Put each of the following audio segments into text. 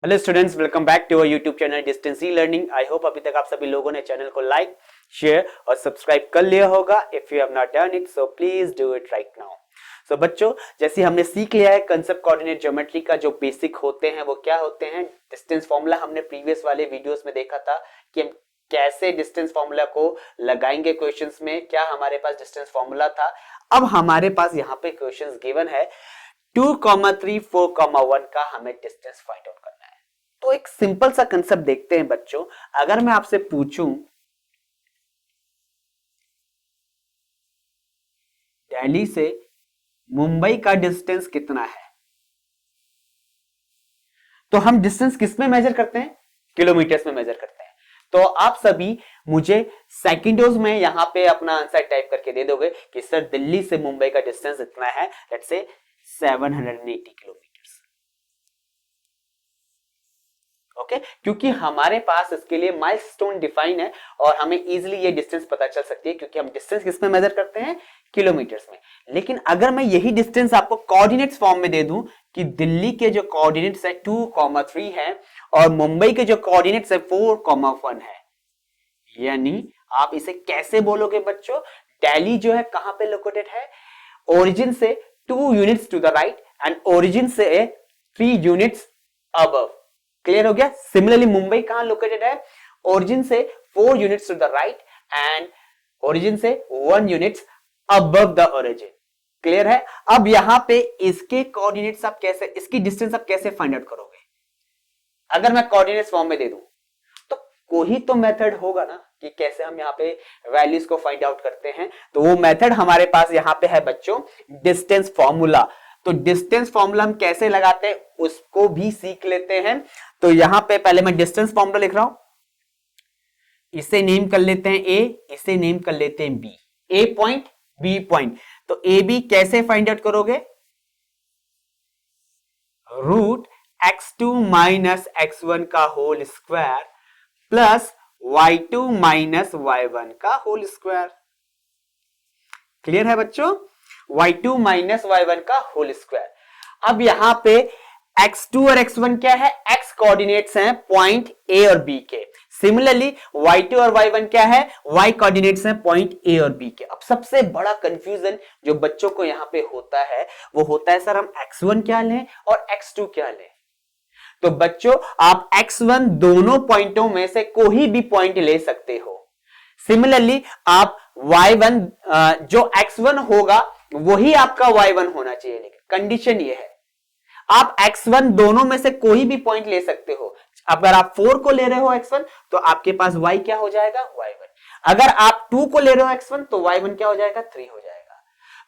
Hello students, welcome back to our YouTube channel distance e learning. I hope अभी तक आप सभी लोगों ने चैनल को लाइक, शेयर और सब्सक्राइब कर लिया होगा। If you have not done it so please do it right now. So बच्चों, जैसे हमने सीख लिया है कंसेप्ट कोऑर्डिनेट ज्योमेट्री का जो बेसिक होते हैं वो क्या होते हैं। डिस्टेंस फॉर्मूला हमने प्रीवियस वाले वीडियोस में देखा था कि हम कैसे डिस्टेंस फॉर्मूला को लगाएंगे क्वेश्चंस में, क्या हमारे पास डिस्टेंस फॉर्मूला था। अब हमारे पास यहाँ पे क्वेश्चंस गिवन है 2,3, 4,1 का हमें डिस्टेंस फाइंड आउट करना है। तो एक सिंपल सा कंसेप्ट देखते हैं बच्चों। अगर मैं आपसे पूछूं दिल्ली से मुंबई का डिस्टेंस कितना है, तो हम डिस्टेंस किस में मेजर करते हैं? किलोमीटर्स में मेजर करते हैं। तो आप सभी मुझे सेकंडों में यहां पे अपना आंसर टाइप करके दे दोगे कि सर दिल्ली से मुंबई का डिस्टेंस इतना है, लेट्स से 780 किलोमीटर। ओके, क्योंकि हमारे पास इसके लिए माइलस्टोन डिफाइन है और हमें इजीली ये डिस्टेंस पता चल सकती है, क्योंकि हम डिस्टेंस किस में मेजर करते हैं? किलोमीटर्स में। लेकिन अगर मैं यही डिस्टेंस आपको कोऑर्डिनेट्स फॉर्म में दे दूं कि दिल्ली के जो कोऑर्डिनेट्स है 2,3 है और मुंबई के जो कोऑर्डिनेट्स है 4,1 है, यानी आप इसे कैसे बोलोगे बच्चों? दिल्ली जो है कहां पे लोकेटेड है? ओरिजिन से 2 units to the right and origin से 3 यूनिट्स अबव। क्लियर हो गया? सिमिलरली मुंबई कहां लोकेटेड है? ओरिजिन से 4 units to the right and origin से 1 units above the origin. Clear है? अब यहां पे इसके कोऑर्डिनेट्स आप कैसे, इसकी डिस्टेंस आप कैसे फाइंड आउट करोगे? अगर मैं कोऑर्डिनेट्स फॉर्म में दे दूं तो कोई तो मेथड होगा ना कि कैसे हम यहाँ पे वैल्यूज को फाइंड आउट करते हैं। तो वो मेथड हमारे पास यहाँ पे है बच्चों, डिस्टेंस फॉर्मूला। तो डिस्टेंस फॉर्मूला हम कैसे लगाते हैं उसको भी सीख लेते हैं। तो यहां पे पहले मैं डिस्टेंस फॉर्मूला लिख रहा हूं, इसे नेम कर लेते हैं ए, इसे नेम कर लेते हैं बी। ए पॉइंट, बी पॉइंट। तो ए बी कैसे फाइंड आउट करोगे? रूट x2 माइनस x1 का whole square plus y2 minus y1 का होल स्क्वायर। क्लियर है बच्चों? y2 माइनस y1 का होल स्क्वायर। अब यहां पे x2 और x1 क्या है? x कोऑर्डिनेट्स हैं पॉइंट a और b के। सिमिलरली y2 और y1 क्या है? y कोऑर्डिनेट्स हैं पॉइंट a और b के। अब सबसे बड़ा कंफ्यूजन जो बच्चों को यहां पे होता है वो होता है सर हम x1 क्या लें और x2 क्या लें। तो बच्चों आप x1 दोनों पॉइंटों में से कोई भी पॉइंट ले सकते हो। सिमिलरली आप y1 जो x1 होगा वही आपका y1 होना चाहिए, लेकिन कंडीशन ये है आप x1 दोनों में से कोई भी पॉइंट ले सकते हो। अगर आप 4 को ले रहे हो x1 तो आपके पास y क्या हो जाएगा? y1। अगर आप 2 को ले रहे हो x1 तो y1 क्या हो जाएगा? 3 हो जाएगा।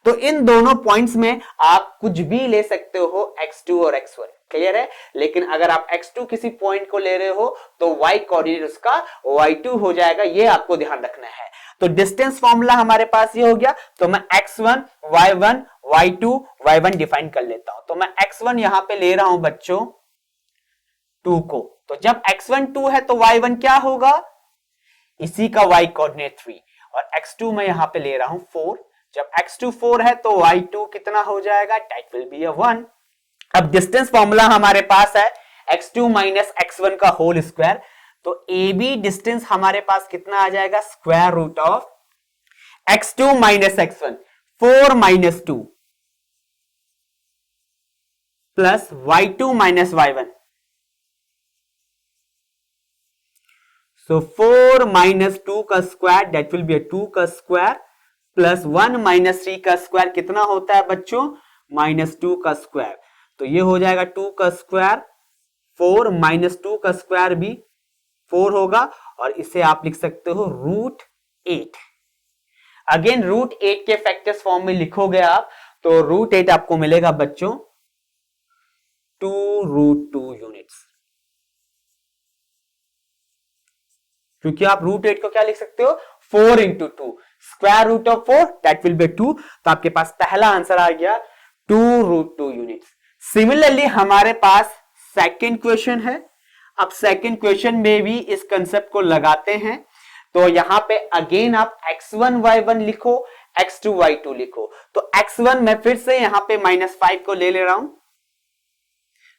तो इन दोनों पॉइंट्स में आप कुछ भी ले सकते हो x2 और x1। क्लियर है? लेकिन अगर आप x2 किसी पॉइंट को ले रहे हो तो y कोऑर्डिनेट उसका y2 हो जाएगा, ये आपको ध्यान रखना है। तो डिस्टेंस फॉर्मूला हमारे पास ये हो गया। तो मैं x1, y1, y2, y1 define कर लेता हूं। तो मैं x1 यहां पे ले रहा हूं बच्चों 2 को। तो जब x1 2 है तो y1 क्या होगा? इसी का y कोऑर्डिनेट 3 और x2 मैं यहां पे ले रहा हूं 4। जब x2 4 है तो y2 कितना हो जाएगा? That will be a 1। अब डिस्टेंस फॉर्मूला हमारे पास है x2 माइनस x1 का होल स्क्वायर। तो ए बी डिस्टेंस हमारे पास कितना आ जाएगा? Square root of x2 minus x1, 4 minus 2 plus y2 minus y1। So 4 minus 2 का स्क्वायर दैट विल बी 2 का स्क्वायर प्लस 1 माइनस 3 का स्क्वायर कितना होता है बच्चों? माइनस 2 का स्क्वायर। तो ये हो जाएगा 2 का स्क्वायर, 4 माइनस 2 का स्क्वायर भी 4 होगा और इसे आप लिख सकते हो रूट 8। अगेन रूट 8 के फैक्टर्स फॉर्म में लिखोगे आप तो रूट 8 आपको मिलेगा बच्चों 2 रूट 2 यूनिट्स। क्योंकि आप रूट 8 को क्या लिख सकते हो? 4 into 2, square root of 4 that will be 2। तो आपके पास पहला आंसर आ गया 2 रूट 2 यूनिट्स। सिमिलरली हमारे पास सेकंड क्वेश्चन है। अब सेकंड क्वेश्चन में भी इस कंसेप्ट को लगाते हैं। तो यहां पे अगेन आप x1 y1 लिखो, x2 y2 लिखो। तो x1 मैं फिर से यहां पे -5 को ले रहा हूं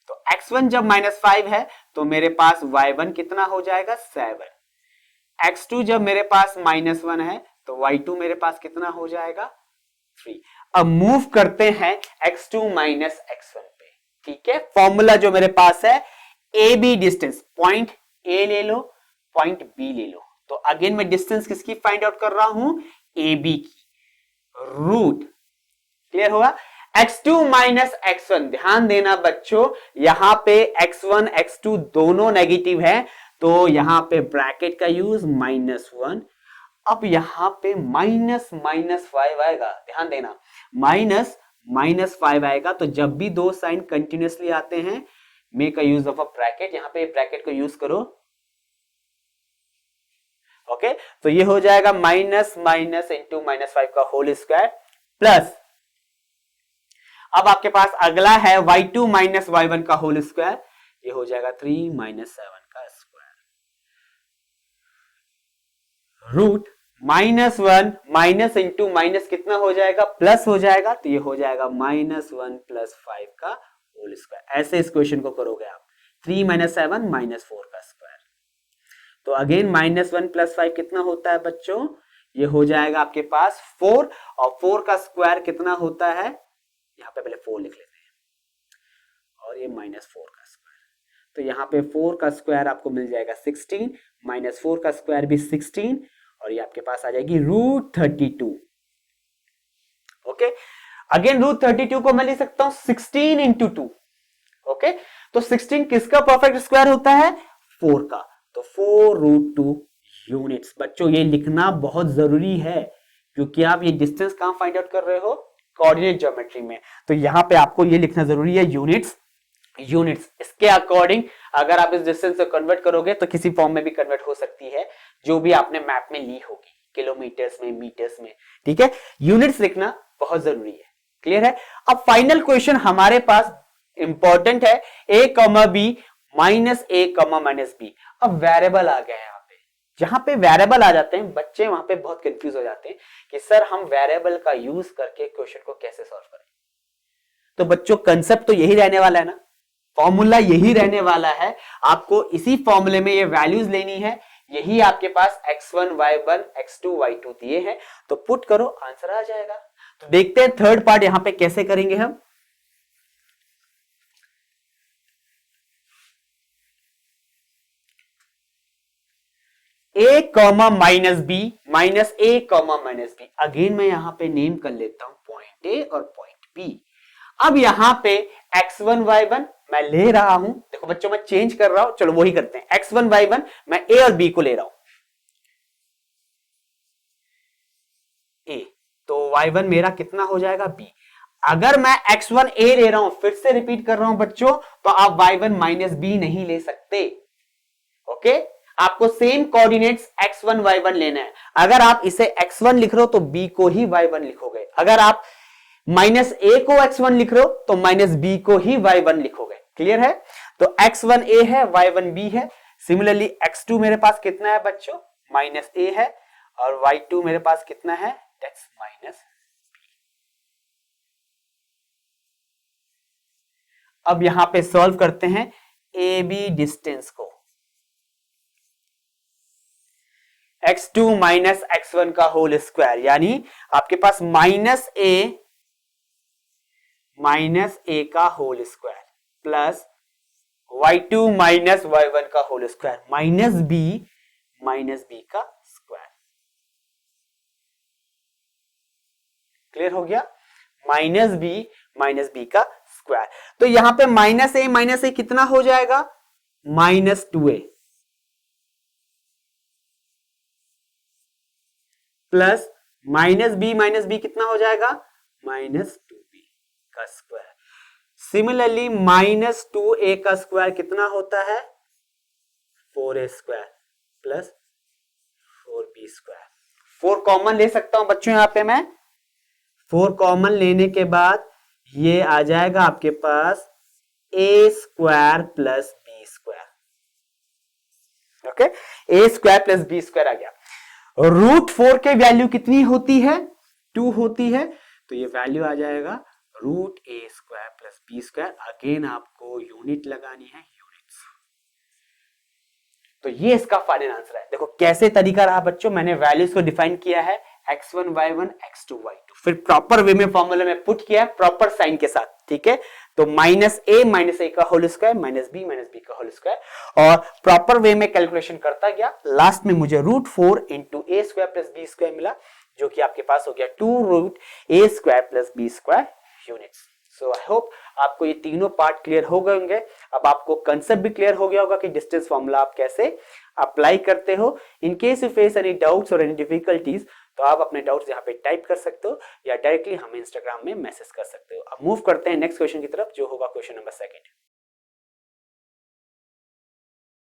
तो x1 जब -5 है तो मेरे पास y1 कितना हो जाएगा 7। x2 जब मेरे पास -1 है तो y2 मेरे पास कितना हो जाएगा 3। अब मूव करते हैं x2 x1 पे, ठीक है। फॉर्मूला जो मेरे पास है A B distance, point A ले लो, पॉइंट बी ले लो। तो अगेन मैं डिस्टेंस किसकी फाइंड आउट कर रहा हूं, ए बी की, रूट, क्लियर होगा। x2 x1, ध्यान देना बच्चों, यहां पे x1 x2 दोनों नेगेटिव है तो यहां पे ब्रैकेट का यूज -1। अब यहां पे -5 आएगा, ध्यान देना, -5 आएगा। तो जब भी दो साइन कंटिन्यूअसली आते हैं make a use of a bracket, यहां पे ब्रैकेट को यूज करो, ओके। तो ये हो जाएगा माइनस इंटू -5 का होल स्क्वायर प्लस, अब आपके पास अगला है y2 y1 का होल स्क्वायर, ये हो जाएगा 3 -7 का square, root -1 minus into minus कितना हो जाएगा, प्लस हो जाएगा, तो ये हो जाएगा -1 + 5 का होल स्क्वायर। ऐसे इस क्वेश्चन को करोगे आप, 3 - 7 -4 का स्क्वायर। तो अगेन -1 + 5 कितना होता है बच्चों, ये हो जाएगा आपके पास 4, और 4 का स्क्वायर कितना होता है, यहां पे पहले 4 लिख लेते हैं, और ये -4 का स्क्वायर, तो यहां पे 4 का स्क्वायर आपको मिल जाएगा 16, -4 का स्क्वायर भी 16, और ये आपके पास आ जाएगी √32। ओके, अगेन √32 को मैं लिख सकता हूं 16 × 2। ओके, तो 16 किसका परफेक्ट स्क्वायर होता है, 4 का, तो 4√2 यूनिट्स। बच्चों ये लिखना बहुत जरूरी है क्योंकि आप ये डिस्टेंस कहां फाइंड आउट कर रहे हो, कोऑर्डिनेट ज्योमेट्री में, तो यहां पे आपको ये लिखना जरूरी है, यूनिट्स। इसके अकॉर्डिंग अगर आप इस डिस्टेंस को कन्वर्ट करोगे तो किसी फॉर्म में भी कन्वर्ट हो सकती है जो भी आपने मैप में ली होगी, किलोमीटर्स में, मीटर्स में, ठीक है। यूनिट्स लिखना बहुत जरूरी है, क्लियर है। अब फाइनल क्वेश्चन हमारे पास इंपॉर्टेंट है, a, b -a, -b। अब वेरिएबल आ गया है यहाँ पे, जहां पे वेरिएबल आ जाते हैं बच्चे वहां पे बहुत कंफ्यूज हो जाते हैं कि सर हम वेरिएबल का यूज करके क्वेश्चन को कैसे सॉल्व करें। तो बच्चों कंसेप्ट तो यही रहने वाला है ना, फॉर्मूला यही रहने वाला है, आपको इसी फॉर्मूले में ये वैल्यूज लेनी है, यही आपके पास x1 y1 x2 y2 दिए हैं, तो पुट करो आंसर आ जाएगा। तो देखते हैं थर्ड पार्ट यहां पे कैसे करेंगे हम। a, -b -a, -b, again मैं यहां पे नेम कर लेता हूं पॉइंट a और पॉइंट b। अब यहां पे x1 y1 मैं ले रहा हूं, देखो बच्चों मैं चेंज कर रहा हूं, चलो वही करते हैं, x1 y1 मैं a और b को ले रहा हूं, a, तो y1 मेरा कितना हो जाएगा b। अगर मैं x1 a ले रहा हूं, फिर से रिपीट कर रहा हूं बच्चों, तो आप y1 -b नहीं ले सकते, ओके। आपको सेम कोऑर्डिनेट्स x1 y1 लेना है। अगर आप इसे x1 लिख रहे हो तो b को ही y1 लिखोगे, अगर आप -a को x1 लिख रहे हो तो -b को ही y1 लिखोगे, क्लियर है। तो x1 a है, y1 b है। सिमिलरली x2 मेरे पास कितना है बच्चों, -a है, और y2 मेरे पास कितना है, दैट्स -b। अब यहां पे सॉल्व करते हैं ए बी डिस्टेंस को, x2 x1 का होल स्क्वायर, यानी आपके पास -a का whole square plus y2 y1 का होल स्क्वायर -b का स्क्वायर, क्लियर हो गया, -b का स्क्वायर। तो यहां पे -a कितना हो जाएगा, -2a प्लस -b कितना हो जाएगा, -2b का स्क्वायर। सिमिलरली -2a का स्क्वायर कितना होता है, 4a square plus 4b square. 4 common ले सकता हूं बच्चों, यहां पे मैं 4 कॉमन लेने के बाद ये आ जाएगा आपके पास a square plus b square, okay, a square plus b square आ गया। √4 की वैल्यू कितनी होती है, 2 होती है, तो ये वैल्यू आ जाएगा root A square plus B square, again आपको यूनिट लगानी है, यूनिट्स। तो ये इसका फाइनल आंसर है। देखो कैसे तरीका रहा बच्चों, मैंने वैल्यूज को डिफाइन किया है x1 y1 x2 y2, फिर प्रॉपर वे में फॉर्मूला में पुट किया है प्रॉपर साइन के साथ, ठीक है। तो -a का होल स्क्वायर -b का होल स्क्वायर, और प्रॉपर वे में कैलकुलेशन करता गया, लास्ट में मुझे √4 into A square plus B square मिला, जो कि आपके पास हो गया 2√a square plus B square units. So I hope आपको ये तीनों पार्ट क्लियर हो गए होंगे। अब आपको कंसेप्ट भी क्लियर हो गया होगा कि डिस्टेंस फॉर्मूला आप कैसे अप्लाई करते हो। In case you face any doubts और एनी डिफिकल्टीज, तो आप अपने डाउट्स यहाँ पे टाइप कर सकते हो या डायरेक्टली हमें इंस्टाग्राम में मैसेज कर सकते हो। अब मूव करते हैं नेक्स्ट क्वेश्चन की तरफ, जो होगा क्वेश्चन नंबर 2।